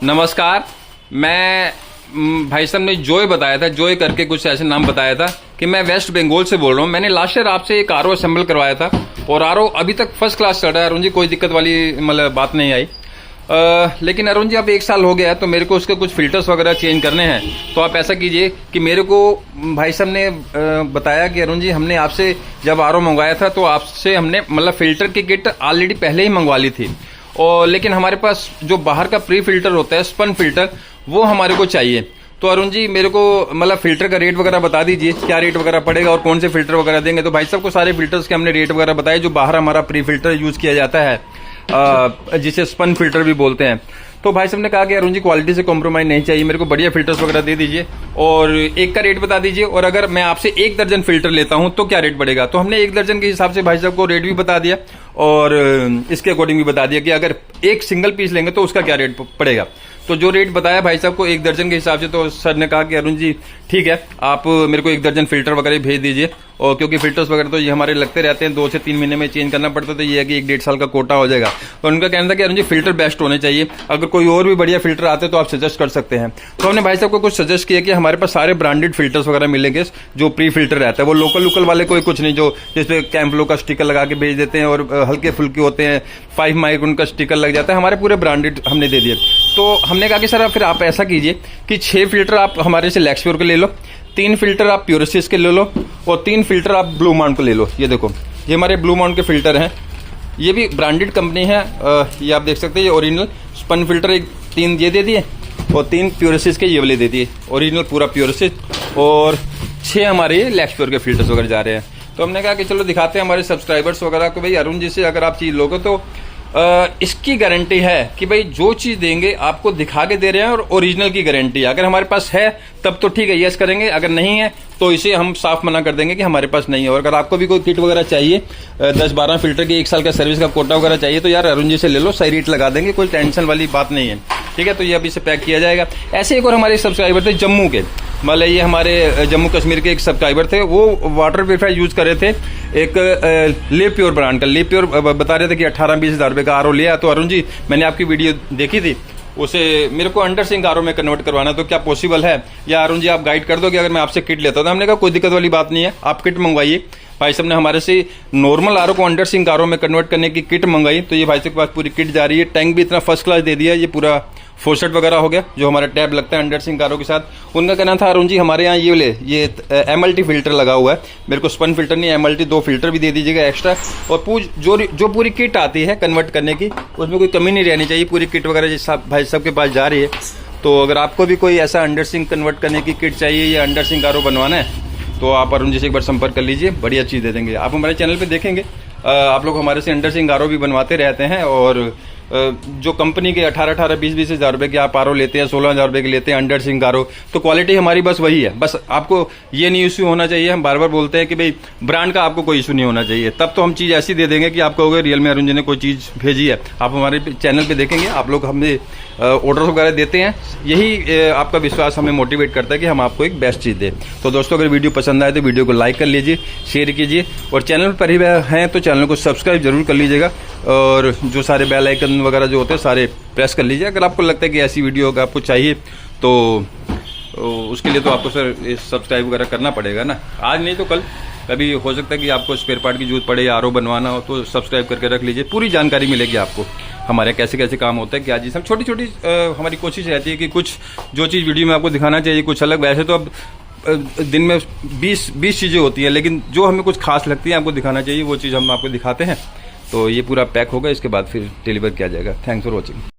नमस्कार। मैं भाई साहब ने जॉय बताया था, जॉय करके कुछ ऐसे नाम बताया था कि मैं वेस्ट बंगाल से बोल रहा हूँ। मैंने लास्ट ईयर आपसे एक आरओ असेंबल करवाया था और आरओ अभी तक फर्स्ट क्लास चल रहा है अरुण जी, कोई दिक्कत वाली मतलब बात नहीं आई। लेकिन अरुण जी अब 1 साल हो गया है तो मेरे को उसके कुछ फिल्टर्स वगैरह चेंज करने हैं। तो आप ऐसा कीजिए कि मेरे को भाई साहब ने बताया कि अरुण जी हमने आपसे जब आरओ मंगवाया था तो आपसे हमने मतलब फिल्टर की किट ऑलरेडी पहले ही मंगवा ली थी, और लेकिन हमारे पास जो बाहर का प्री फिल्टर होता है स्पन फिल्टर, वो हमारे को चाहिए। तो अरुण जी मेरे को मतलब फिल्टर का रेट वगैरह बता दीजिए, क्या रेट वगैरह पड़ेगा और कौन से फिल्टर वगैरह देंगे। तो भाई साहब को सारे फिल्टर्स के हमने रेट वगैरह बताए जो बाहर हमारा प्री फिल्टर यूज किया जाता है, जिसे स्पन फिल्टर भी बोलते हैं। तो भाई साहब ने कहा कि अरुण जी क्वालिटी से कॉम्प्रोमाइज नहीं चाहिए, मेरे को बढ़िया फिल्टर्स वगैरह दे दीजिए और एक का रेट बता दीजिए, और अगर मैं आपसे 1 दर्जन फिल्टर लेता हूं तो क्या रेट पड़ेगा। तो हमने 1 दर्जन के हिसाब से भाई साहब को रेट भी बता दिया और इसके अकॉर्डिंग भी बता दिया कि अगर एक सिंगल पीस लेंगे तो उसका क्या रेट पड़ेगा। तो जो रेट बताया भाई साहब को 1 दर्जन के हिसाब से, तो सर ने कहा कि अरुण जी ठीक है, आप मेरे को 1 दर्जन फिल्टर वगैरह भेज दीजिए। और क्योंकि फिल्टर्स वगैरह तो ये हमारे लगते रहते हैं, 2 से 3 महीने में चेंज करना पड़ता है, तो ये है कि 1-1.5 साल का कोटा हो जाएगा। तो उनका कहना था कि अरुण जी फिल्टर बेस्ट होने चाहिए, अगर कोई और भी बढ़िया फिल्टर आते तो आप सजेस्ट कर सकते हैं। तो हमने भाई साहब को कुछ सजेस्ट किया कि हमारे पास सारे ब्रांडेड फिल्टर्स वगैरह मिलेंगे, जो प्री फिल्टर रहता है वो लोकल वाले कोई कुछ नहीं, जो जिसपे कैंपलो का स्टिकर लगा के भेज देते हैं और हल्के फुल्के होते हैं, 5 माइक्रोन का स्टिकर लग जाता है, हमारे पूरे ब्रांडेड हमने दे दिए। तो हमने कहा कि सर फिर आप ऐसा कीजिए कि 6 फिल्टर आप हमारे से लैक्सप्योर के ले लो, 3 फिल्टर आप प्योरसिस के ले लो और 3 फिल्टर आप ब्लू माउंट को ले लो। ये देखो, ये हमारे ब्लू माउंट के फिल्टर हैं, ये भी ब्रांडेड कंपनी है। ये आप देख सकते हैं, ये ओरिजिनल स्पन फिल्टर 3 ये दे दिए और 3 प्योरसिस के ये वाले दे दिए, ओरिजिनल पूरा प्योरसिस, और 6 हमारे लैक्सप्योर के फिल्टर्स वगैरह जा रहे हैं। तो हमने कहा कि चलो दिखाते हैं हमारे सब्सक्राइबर्स वगैरह को, भाई अरुण जी से अगर आप चीज़ लोगे तो इसकी गारंटी है कि भाई जो चीज देंगे आपको दिखा के दे रहे हैं और ओरिजिनल की गारंटी है। अगर हमारे पास है तब तो ठीक है, यस करेंगे, अगर नहीं है तो इसे हम साफ मना कर देंगे कि हमारे पास नहीं है। और अगर आपको भी कोई किट वगैरह चाहिए, 10-12 फिल्टर की 1 साल का सर्विस का कोटा वगैरह चाहिए, तो यार अरुण जी से ले लो, सही रेट लगा देंगे, कोई टेंशन वाली बात नहीं है। ठीक है, तो ये अभी से पैक किया जाएगा। ऐसे एक और हमारे सब्सक्राइबर थे जम्मू के, मतलब ये हमारे जम्मू कश्मीर के एक सब्सक्राइबर थे, वो वाटर प्योरीफायर यूज कर रहे थे, एक लिव प्योर ब्रांड का। लिव प्योर बता रहे थे कि 18-20 हज़ार रुपये का आरओ लिया। तो अरुण जी मैंने आपकी वीडियो देखी थी, उसे मेरे को अंडर सिंक आरओ में कन्वर्ट करवाना, तो क्या पॉसिबल है, या अरुण जी आप गाइड कर दो कि अगर मैं आपसे किट लेता हूं। तो हमने कहा कोई दिक्कत वाली बात नहीं है, आप किट मंगवाइए। भाई साहब ने हमारे से नॉर्मल आरओ को अंडर सिंक आरओ में कन्वर्ट करने की किट मंगाई, तो ये भाई साहब के पास पूरी किट जा रही है। टैंक भी इतना फर्स्ट क्लास दे दिया, ये पूरा फोर्सेट वगैरह हो गया जो हमारा टैब लगता है अंडर सिंक आरओ के साथ। उनका कहना था अरुण जी हमारे यहाँ ये एमएलटी फिल्टर लगा हुआ है, मेरे को स्पन फिल्टर नहीं, एमएलटी 2 फिल्टर भी दे दीजिएगा एक्स्ट्रा, और जो पूरी किट आती है कन्वर्ट करने की उसमें कोई कमी नहीं रहनी चाहिए, पूरी किट वगैरह जिस भाई साहब के पास जा रही है। तो अगर आपको भी कोई ऐसा अंडर सिंक कन्वर्ट करने की किट चाहिए या अंडर सिंक आरओ बनवाना है तो आप अरुण जी से एक बार संपर्क कर लीजिए, बढ़िया चीज़ दे देंगे। आप हमारे चैनल पे देखेंगे आप लोग हमारे से अंडर सिंक आरओ भी बनवाते रहते हैं, और जो कंपनी के 18-18, 20-20 हज़ार रुपये के आप आरओ लेते हैं, 16 हज़ार रुपये के लेते हैं अंडर सिंक आरओ, तो क्वालिटी हमारी बस वही है। बस आपको ये नहीं इशू होना चाहिए, हम बार बार बोलते हैं कि भाई ब्रांड का आपको कोई इशू नहीं होना चाहिए, तब तो हम चीज़ ऐसी दे देंगे कि आप कहोगे रियल में अरुण जी ने कोई चीज़ भेजी है। आप हमारे चैनल पर देखेंगे, आप लोग हमें ऑर्डर वगैरह देते हैं, यही आपका विश्वास हमें मोटिवेट करता है कि हम आपको एक बेस्ट चीज़ दें। तो दोस्तों अगर वीडियो पसंद आए तो वीडियो को लाइक कर लीजिए, शेयर कीजिए, और चैनल पर ही हैं तो चैनल को सब्सक्राइब जरूर कर लीजिएगा, और जो सारे बेल आइकन वगैरह जो होते हैं सारे प्रेस कर लीजिए। अगर आपको लगता है कि ऐसी वीडियो अगर आपको चाहिए तो उसके लिए तो आपको सर सब्सक्राइब वगैरह करना पड़ेगा ना, आज नहीं तो कल कभी हो सकता है कि आपको स्पेयर पार्ट की जरूरत पड़े या आरओ बनवाना हो, तो सब्सक्राइब करके रख लीजिए, पूरी जानकारी मिलेगी आपको हमारे कैसे कैसे काम होता है, क्या चीज़। हम छोटी छोटी हमारी कोशिश रहती है कि कुछ जो चीज़ वीडियो में आपको दिखाना चाहिए कुछ अलग। वैसे तो अब दिन में 20 चीज़ें होती हैं, लेकिन जो हमें कुछ खास लगती है आपको दिखाना चाहिए वो चीज़ हम आपको दिखाते हैं। तो ये पूरा पैक होगा, इसके बाद फिर डिलीवर किया जाएगा। Thanks for watching.